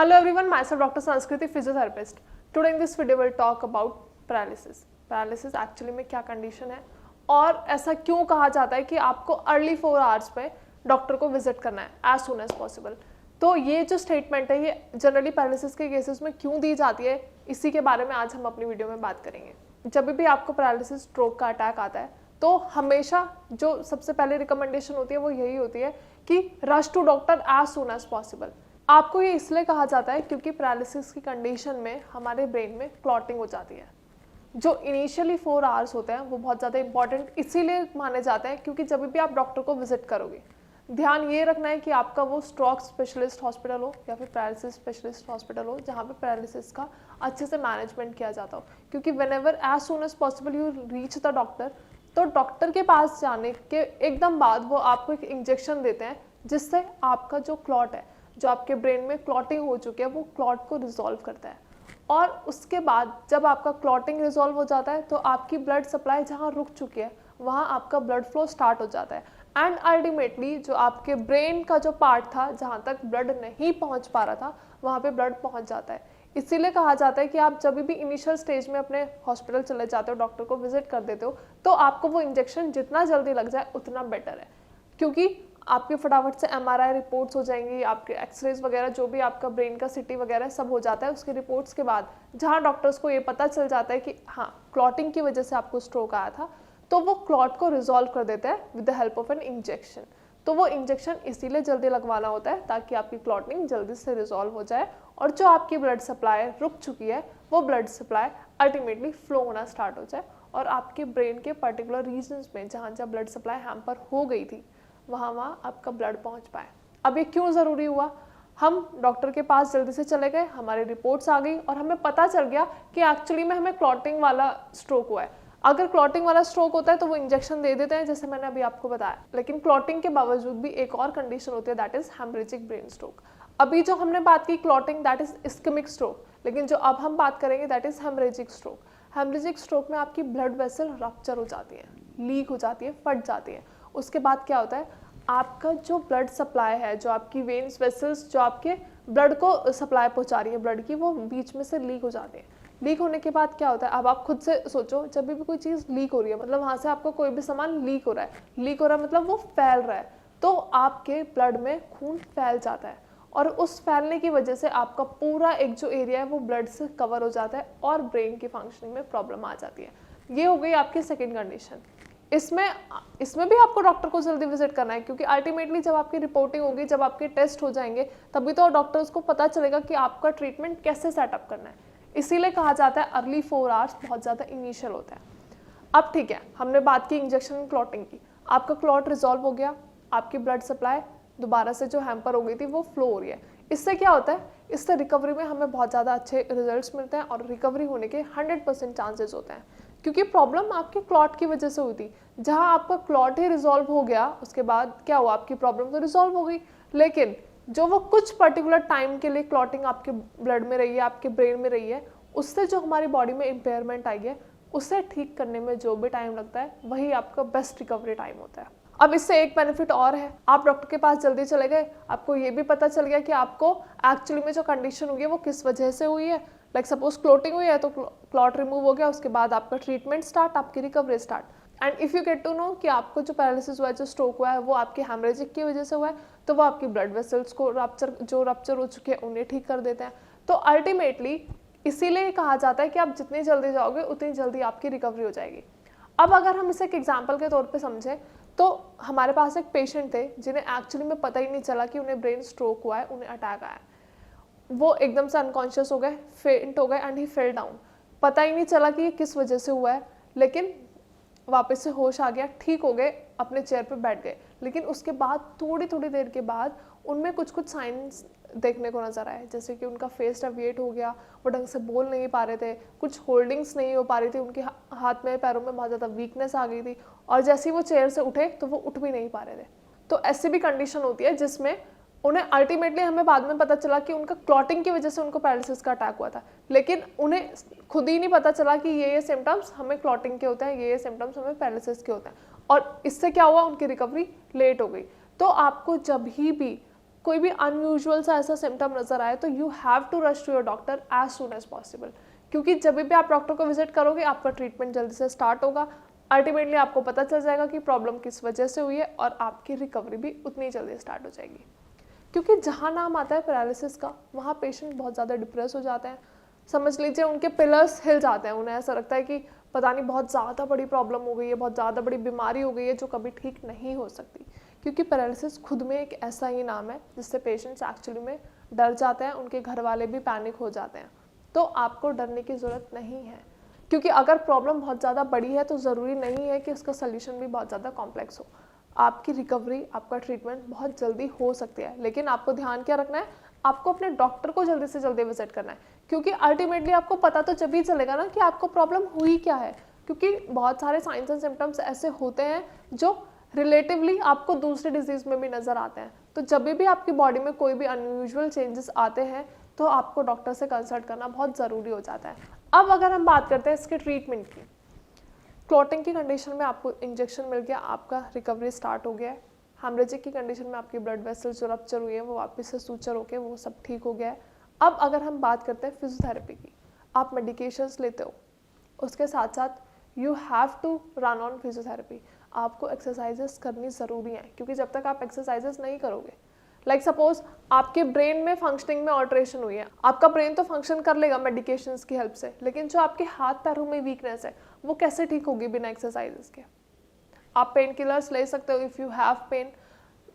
Hello everyone, myself Dr. Sanskriti, physiotherapist. Today in this video we'll talk about paralysis. Paralysis actually में क्या condition है और ऐसा क्यों कहा जाता है कि आपको अर्ली 4 आवर्स में डॉक्टर को विजिट करना है एज सुन एज पॉसिबल। तो ये जो स्टेटमेंट है ये जनरली पैरालिसिस के केसेस में क्यों दी जाती है, इसी के बारे में आज हम अपनी वीडियो में बात करेंगे। जब भी आपको पैरालिसिस स्ट्रोक का अटैक आता है तो हमेशा जो सबसे पहले रिकमेंडेशन होती है वो यही होती है कि rush to doctor as soon as possible. आपको ये इसलिए कहा जाता है क्योंकि पैरालिसिस की कंडीशन में हमारे ब्रेन में क्लॉटिंग हो जाती है। जो इनिशियली 4 आवर्स होते हैं वो बहुत ज़्यादा इंपॉर्टेंट इसीलिए माने जाते हैं क्योंकि जब भी आप डॉक्टर को विजिट करोगे ध्यान ये रखना है कि आपका वो स्ट्रोक स्पेशलिस्ट हॉस्पिटल हो या फिर पैरालिसिस स्पेशलिस्ट हॉस्पिटल हो जहाँ पे पैरालिसिस का अच्छे से मैनेजमेंट किया जाता हो। क्योंकि whenever as soon as possible you reach the doctor, तो डॉक्टर के पास जाने के एकदम बाद वो आपको एक इंजेक्शन देते हैं जिससे आपका जो क्लॉट है, जो आपके ब्रेन में क्लॉटिंग हो चुकी है, वो क्लॉट को रिजॉल्व करता है। और उसके बाद जब आपका क्लॉटिंग रिजॉल्व हो जाता है तो आपकी ब्लड सप्लाई जहाँ रुक चुकी है वहाँ आपका ब्लड फ्लो स्टार्ट हो जाता है एंड अल्टीमेटली जो आपके ब्रेन का जो पार्ट था जहाँ तक ब्लड नहीं पहुँच पा रहा था वहाँ पे ब्लड पहुँच जाता है। इसीलिए कहा जाता है कि आप जब भी इनिशियल स्टेज में अपने हॉस्पिटल चले जाते हो, डॉक्टर को विजिट कर देते हो, तो आपको वो इंजेक्शन जितना जल्दी लग जाए उतना बेटर है। क्योंकि आपके फटाफट से एमआरआई रिपोर्ट्स हो जाएंगी, आपके एक्सरेज वगैरह जो भी आपका ब्रेन का सिटी वगैरह सब हो जाता है। उसके रिपोर्ट्स के बाद जहाँ डॉक्टर्स को ये पता चल जाता है कि हाँ क्लॉटिंग की वजह से आपको स्ट्रोक आया था, तो वो क्लॉट को रिजॉल्व कर देते हैं with the help of an injection. तो वो इंजेक्शन इसीलिए जल्दी लगवाना होता है ताकि आपकी क्लॉटिंग जल्दी से रिजॉल्व हो जाए और जो आपकी ब्लड सप्लाई रुक चुकी है वो ब्लड सप्लाई अल्टीमेटली फ्लो होना स्टार्ट हो जाए और आपके ब्रेन के पर्टिकुलर रीजन्स में जहाँ जहाँ ब्लड सप्लाई हैम्पर हो गई थी वहाँ आपका ब्लड पहुँच पाए। अब ये क्यों ज़रूरी हुआ? हम डॉक्टर के पास जल्दी से चले गए, हमारी रिपोर्ट्स आ गई और हमें पता चल गया कि एक्चुअली में हमें क्लॉटिंग वाला स्ट्रोक हुआ है। अगर क्लॉटिंग वाला स्ट्रोक होता है तो वो इंजेक्शन दे देते हैं जैसे मैंने अभी आपको बताया, लेकिन क्लॉटिंग के बावजूद भी एक और कंडीशन होती है that is haemorrhagic brain stroke. अभी जो हमने बात की clotting that is ischaemic stroke, लेकिन जो अब हम बात करेंगे that is haemorrhagic stroke. Haemorrhagic stroke में आपकी ब्लड वेसल रप्चर हो जाती है, लीक हो जाती है, फट जाती है। उसके बाद क्या होता है, आपका जो ब्लड सप्लाई है, जो आपकी वेन्स वेसल्स जो आपके ब्लड को सप्लाई पहुंचा रही है ब्लड की, वो बीच में से लीक हो जाती है। लीक होने के बाद क्या होता है, अब आप खुद से सोचो, जब भी कोई चीज़ लीक हो रही है मतलब वहाँ से आपको कोई भी सामान लीक हो रहा है मतलब वो फैल रहा है, तो आपके ब्लड में खून फैल जाता है और उस फैलने की वजह से आपका पूरा एक जो एरिया है वो ब्लड से कवर हो जाता है और ब्रेन की फंक्शनिंग में प्रॉब्लम आ जाती है। ये हो गई आपकी सेकेंड कंडीशन। इसमें भी आपको डॉक्टर को जल्दी विजिट करना है क्योंकि अल्टीमेटली जब आपकी रिपोर्टिंग होगी, जब आपके टेस्ट हो जाएंगे, तभी तो डॉक्टर्स को पता चलेगा कि आपका ट्रीटमेंट कैसे सेटअप करना है। इसीलिए कहा जाता है अर्ली 4 आवर्स बहुत ज़्यादा इनिशियल होता है। अब ठीक है, हमने बात की इंजेक्शन क्लॉटिंग की, आपका क्लॉट रिजॉल्व हो गया, आपकी ब्लड सप्लाई दोबारा से जो हैम्पर हो गई थी वो फ्लो हो रही है। इससे क्या होता है, इससे रिकवरी में हमें बहुत ज़्यादा अच्छे रिजल्ट्स मिलते हैं और रिकवरी होने के 100% चांसेस होते हैं क्योंकि प्रॉब्लम आपके क्लॉट की वजह से हुई थी। जहाँ आपका क्लॉट ही रिजॉल्व हो गया उसके बाद क्या हुआ, आपकी प्रॉब्लम तो रिजॉल्व हो गई, लेकिन जो वो कुछ पर्टिकुलर टाइम के लिए क्लॉटिंग आपके ब्लड में रही है, आपके ब्रेन में रही है, उससे जो हमारी बॉडी में इम्पेयरमेंट आई है उसे ठीक करने में जो भी टाइम लगता है वही आपका बेस्ट रिकवरी टाइम होता है। अब इससे एक बेनिफिट और है, आप डॉक्टर के पास जल्दी चले गए, आपको ये भी पता चल गया कि आपको एक्चुअली में जो कंडीशन हुई है वो किस वजह से हुई है। लाइक सपोज क्लॉटिंग हुई है तो क्लॉट रिमूव हो गया, उसके बाद आपका ट्रीटमेंट स्टार्ट, आपकी recovery start. And if you get to know कि आपको जो पैरालिसिस हुआ है, जो स्ट्रोक हुआ है वो आपके हेमरेजिक की वजह से हुआ है, तो वो आपकी ब्लड वेसल्स को रप्चर हो चुके हैं उन्हें ठीक कर देते हैं। तो अल्टीमेटली इसीलिए कहा जाता है कि आप जितनी जल्दी जाओगे उतनी जल्दी आपकी रिकवरी हो जाएगी। अब अगर हम इसे एक एग्जाम्पल के तौर पे समझें तो हमारे पास एक पेशेंट थे जिन्हें एक्चुअली में पता ही नहीं चला कि उन्हें ब्रेन स्ट्रोक हुआ है, उन्हें अटैक आया। वो एकदम से अनकॉन्शियस हो गए, फेंट हो गए एंड ही फेल डाउन। पता ही नहीं चला कि ये किस वजह से हुआ है, लेकिन वापस से होश आ गया, ठीक हो गए, अपने चेयर पे बैठ गए। लेकिन उसके बाद थोड़ी देर के बाद उनमें कुछ साइंस देखने को नजर आए, जैसे कि उनका फेस डेविएट हो गया, वो ढंग से बोल नहीं पा रहे थे, कुछ होल्डिंग्स नहीं हो पा रही थी, उनके हाथ में पैरों में बहुत ज़्यादा वीकनेस आ गई थी और जैसे ही वो चेयर से उठे तो वो उठ भी नहीं पा रहे थे। तो ऐसी भी कंडीशन होती है जिसमें उन्हें अल्टीमेटली हमें बाद में पता चला कि उनका क्लॉटिंग की वजह से उनको पैरालिसिस का अटैक हुआ था, लेकिन उन्हें खुद ही नहीं पता चला कि ये सिम्टम्स हमें क्लॉटिंग के होते हैं, ये सिम्टम्स हमें पैरालिसिस के होते हैं। और इससे क्या हुआ, उनकी रिकवरी लेट हो गई। तो आपको जब ही भी कोई भी अनयूजुअल सा ऐसा सिम्टम नजर आए तो you have to rush to your doctor as soon as possible, क्योंकि जब भी आप डॉक्टर को विजिट करोगे आपका ट्रीटमेंट जल्दी से स्टार्ट होगा। अल्टीमेटली आपको पता चल जाएगा कि प्रॉब्लम किस वजह से हुई है और आपकी रिकवरी भी उतनी जल्दी स्टार्ट हो जाएगी। क्योंकि जहाँ नाम आता है पैरालिसिस का वहाँ पेशेंट बहुत ज़्यादा डिप्रेस हो जाते हैं। समझ लीजिए उनके पिलर्स हिल जाते हैं, उन्हें ऐसा लगता है कि पता नहीं बहुत ज़्यादा बड़ी प्रॉब्लम हो गई है, बहुत ज़्यादा बड़ी बीमारी हो गई है जो कभी ठीक नहीं हो सकती। क्योंकि पैरालिसिस खुद में एक ऐसा ही नाम है जिससे पेशेंट्स एक्चुअली में डर जाते हैं, उनके घर वाले भी पैनिक हो जाते हैं। तो आपको डरने की ज़रूरत नहीं है, क्योंकि अगर प्रॉब्लम बहुत ज़्यादा बड़ी है तो ज़रूरी नहीं है कि उसका सल्यूशन भी बहुत ज़्यादा कॉम्प्लेक्स हो। आपकी रिकवरी, आपका ट्रीटमेंट बहुत जल्दी हो सकती है, लेकिन आपको ध्यान क्या रखना है, आपको अपने डॉक्टर को जल्दी से जल्दी विजिट करना है। क्योंकि अल्टीमेटली आपको पता तो जब ही चलेगा ना कि आपको प्रॉब्लम हुई क्या है, क्योंकि बहुत सारे साइंस एंड सिम्टम्स ऐसे होते हैं जो रिलेटिवली आपको दूसरे डिजीज में भी नजर आते हैं। तो जब भी आपकी बॉडी में कोई भी अनयूजुअल चेंजेस आते हैं तो आपको डॉक्टर से कंसल्ट करना बहुत ज़रूरी हो जाता है। अब अगर हम बात करते हैं इसके ट्रीटमेंट की, क्लॉटिंग की कंडीशन में आपको इंजेक्शन मिल गया, आपका रिकवरी स्टार्ट हो गया है। हेमरेजिक की कंडीशन में आपकी ब्लड वेसल्स जो रप्चर हुई है वो वापस से सूचर होके वो सब ठीक हो गया है। अब अगर हम बात करते हैं फिजियोथेरेपी की, आप मेडिकेशंस लेते हो, उसके साथ साथ you have to run on physiotherapy. आपको एक्सरसाइजेस करनी ज़रूरी है, क्योंकि जब तक आप एक्सरसाइजेस नहीं करोगे, लाइक सपोज आपके ब्रेन में फंक्शनिंग में ऑल्ट्रेशन हुई है, आपका ब्रेन तो फंक्शन कर लेगा मेडिकेशंस की हेल्प से, लेकिन जो आपके हाथ पैरों में वीकनेस है वो कैसे ठीक होगी बिना एक्सरसाइजेस के। आप पेन किलर्स ले सकते हो इफ़ यू हैव पेन,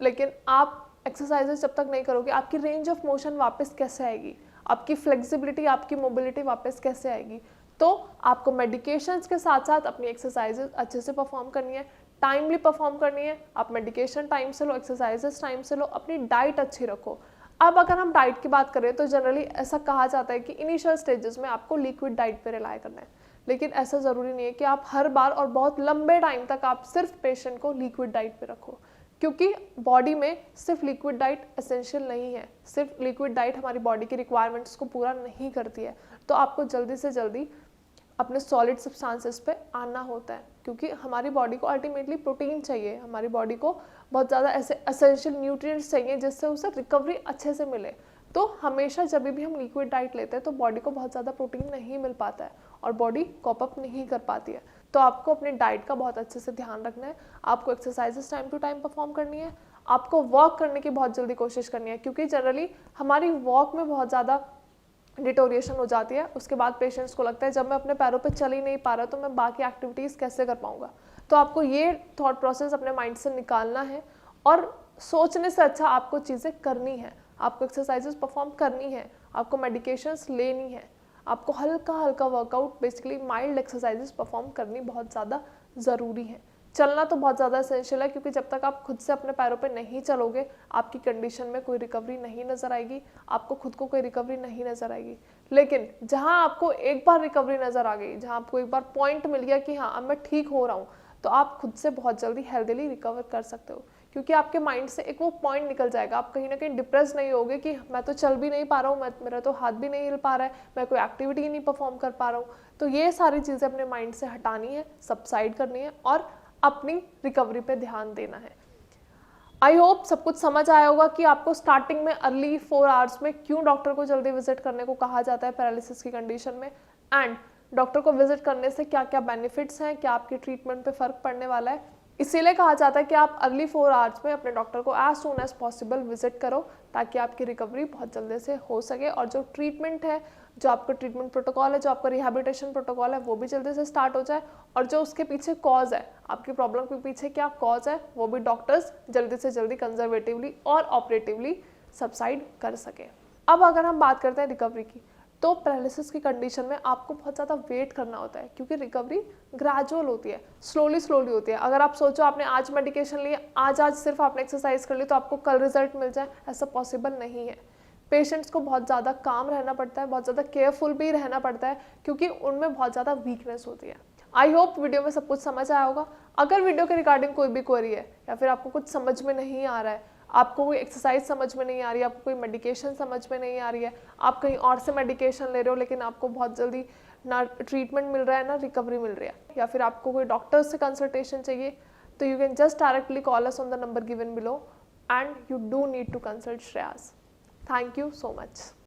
लेकिन आप एक्सरसाइजेस जब तक नहीं करोगे आपकी रेंज ऑफ मोशन वापस कैसे आएगी, आपकी फ्लेक्सिबिलिटी, आपकी मोबिलिटी वापस कैसे आएगी। तो आपको मेडिकेशंस के साथ साथ अपनी एक्सरसाइजेस अच्छे से परफॉर्म करनी है, टाइमली परफॉर्म करनी है। आप मेडिकेशन टाइम से लो, एक्सरसाइजेस टाइम से लो, अपनी डाइट अच्छी रखो। अब अगर हम डाइट की बात करें तो जनरली ऐसा कहा जाता है कि इनिशियल स्टेजेस में आपको लिक्विड डाइट पे रिलाय करना है, लेकिन ऐसा ज़रूरी नहीं है कि आप हर बार और बहुत लंबे टाइम तक आप सिर्फ पेशेंट को लिक्विड डाइट पे रखो, क्योंकि बॉडी में सिर्फ लिक्विड डाइट एसेंशियल नहीं है। सिर्फ लिक्विड डाइट हमारी बॉडी की रिक्वायरमेंट्स को पूरा नहीं करती है। तो आपको जल्दी से जल्दी अपने सॉलिड सब्सटेंसेस पे आना होता है, क्योंकि हमारी बॉडी को अल्टीमेटली प्रोटीन चाहिए, हमारी बॉडी को बहुत ज़्यादा ऐसे एसेंशियल न्यूट्रिएंट्स चाहिए जिससे उसे रिकवरी अच्छे से मिले। तो हमेशा जब भी हम लिक्विड डाइट लेते हैं तो बॉडी को बहुत ज़्यादा प्रोटीन नहीं मिल पाता है और बॉडी कॉप अप नहीं कर पाती है। तो आपको अपनी डाइट का बहुत अच्छे से ध्यान रखना है, आपको exercises time to time perform करनी है, आपको वॉक करने की बहुत जल्दी कोशिश करनी है, क्योंकि जनरली हमारी वॉक में बहुत ज़्यादा डिटोरिएशन हो जाती है। उसके बाद पेशेंट्स को लगता है जब मैं अपने पैरों पे चल ही नहीं पा रहा तो मैं बाकी एक्टिविटीज़ कैसे कर पाऊंगा। तो आपको ये थॉट प्रोसेस अपने माइंड से निकालना है और सोचने से अच्छा आपको चीज़ें करनी है, आपको एक्सरसाइजेस परफॉर्म करनी है, आपको मेडिकेशंस लेनी है, आपको हल्का हल्का workout, basically mild exercises perform करनी बहुत ज़्यादा ज़रूरी है। चलना तो बहुत ज़्यादा एसेंशियल है, क्योंकि जब तक आप खुद से अपने पैरों पे नहीं चलोगे आपकी कंडीशन में कोई रिकवरी नहीं नज़र आएगी, आपको खुद को कोई रिकवरी नहीं नज़र आएगी। लेकिन जहाँ आपको एक बार रिकवरी नज़र आ गई, जहाँ आपको एक बार पॉइंट मिल गया कि हाँ अब मैं ठीक हो रहा हूँ, तो आप खुद से बहुत जल्दी हेल्दीली रिकवर कर सकते हो, क्योंकि आपके माइंड से एक वो पॉइंट निकल जाएगा। आप कहीं ना कहीं डिप्रेस नहीं होगे कि मैं तो चल भी नहीं पा रहा हूँ, मेरा तो हाथ भी नहीं हिल पा रहा है, मैं कोई एक्टिविटी नहीं परफॉर्म कर पा रहा हूँ। तो ये सारी चीज़ें अपने माइंड से हटानी है, सबसाइड करनी है और अपनी रिकवरी पे ध्यान देना है। आई होप सब कुछ समझ आया होगा कि आपको स्टार्टिंग में अर्ली 4 आवर्स में क्यों डॉक्टर को जल्दी विजिट करने को कहा जाता है पैरालिसिस की कंडीशन में, एंड डॉक्टर को विजिट करने से क्या क्या बेनिफिट्स हैं, क्या आपके ट्रीटमेंट पे फर्क पड़ने वाला है। इसीलिए कहा जाता है कि आप अर्ली 4 आवर्स में अपने डॉक्टर को as soon as possible visit करो, ताकि आपकी रिकवरी बहुत जल्दी से हो सके और जो ट्रीटमेंट है, जो आपका ट्रीटमेंट प्रोटोकॉल है, जो आपका रिहैबिलिटेशन प्रोटोकॉल है, वो भी जल्दी से स्टार्ट हो जाए, और जो उसके पीछे कॉज है, आपकी प्रॉब्लम के पीछे क्या कॉज है, वो भी डॉक्टर्स जल्दी से जल्दी कंजर्वेटिवली और ऑपरेटिवली सबसाइड कर सके। अब अगर हम बात करते हैं रिकवरी की, तो पैरालिसिस की कंडीशन में आपको बहुत ज़्यादा वेट करना होता है, क्योंकि रिकवरी ग्रेजुअल होती है, स्लोली होती है। अगर आप सोचो आपने आज मेडिकेशन लिए, आज सिर्फ आपने एक्सरसाइज कर ली तो आपको कल रिजल्ट मिल जाए, ऐसा पॉसिबल नहीं है। पेशेंट्स को बहुत ज़्यादा काम रहना पड़ता है, बहुत ज़्यादा केयरफुल भी रहना पड़ता है, क्योंकि उनमें बहुत ज़्यादा वीकनेस होती है। आई होप वीडियो में सब कुछ समझ आया होगा। अगर वीडियो के रिगार्डिंग कोई भी क्वेरी है या फिर आपको कुछ समझ में नहीं आ रहा है, आपको कोई एक्सरसाइज समझ में नहीं आ रही है, आपको कोई मेडिकेशन समझ में नहीं आ रही है, आप कहीं और से मेडिकेशन ले रहे हो लेकिन आपको बहुत जल्दी ना ट्रीटमेंट मिल रहा है ना रिकवरी मिल रही है, या फिर आपको कोई डॉक्टर से कंसल्टेशन चाहिए, तो you can just directly call us on the number given below. and you do need to consult Shreyas. Thank you so much.